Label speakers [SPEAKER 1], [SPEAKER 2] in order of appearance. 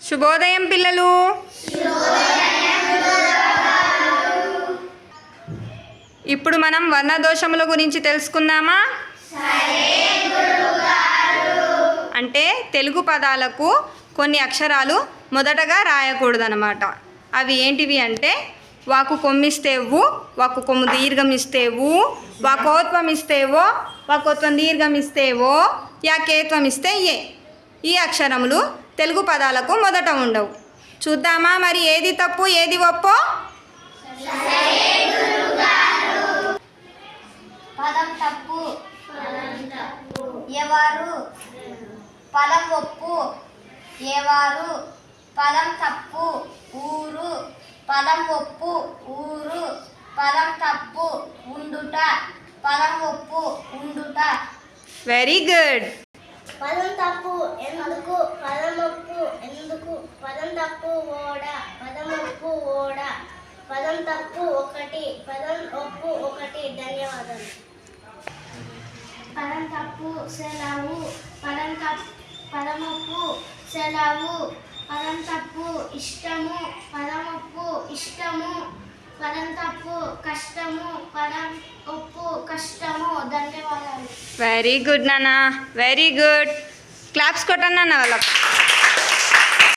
[SPEAKER 1] శుభోదయం పిల్లలు. ఇప్పుడు మనం వర్ణదోషముల గురించి తెలుసుకుందామా? అంటే తెలుగు పదాలకు కొన్ని అక్షరాలు మొదటగా రాయకూడదన్నమాట. అవి ఏంటివి అంటే వాకు కొమ్మిస్తే వు, వాకు కొమ్ము దీర్ఘం ఇస్తే వు, వాకోత్వం ఇస్తే ఓ, వాకోత్వం దీర్ఘం ఇస్తే ఓ, యాకేత్వం ఇస్తే ఏ. ఈ అక్షరములు తెలుగు పదాలకు మొదట ఉండవు. చూద్దామా మరి ఏది తప్పు ఏది ఒప్పో?
[SPEAKER 2] పదం తప్పు, ఎవరు పదం ఒప్పు, ఏవారు పదం తప్పు, ఊరు పదం ఒప్పు, ఊరు పదం తప్పు, ఉండుట పదం ఒప్పు, ఉండుట.
[SPEAKER 1] Very good.
[SPEAKER 2] పదం తప్పు ఎందుకు, పదం ఒప్పు ఎందుకు, పదం తప్పు ఓడ, పదం ఒప్పు ఓడ, పదం తప్పు ఒకటి, పదం ఒప్పు ఒకటి. ధన్యవాదాలు. పదం తప్పు సెలవు, పదం ఒప్పు సెలవు, పదం తప్పు ఇష్టము, పదం ఒప్పు ఇష్టము, పదం తప్పు కష్టము, పదం ఒప్పు కష్టము. ధన్యవాదాలు.
[SPEAKER 1] వెరీ గుడ్ నాన్న, వెరీ గుడ్. క్లాప్స్ కొట్టండి నాన్న వాళ్ళకు.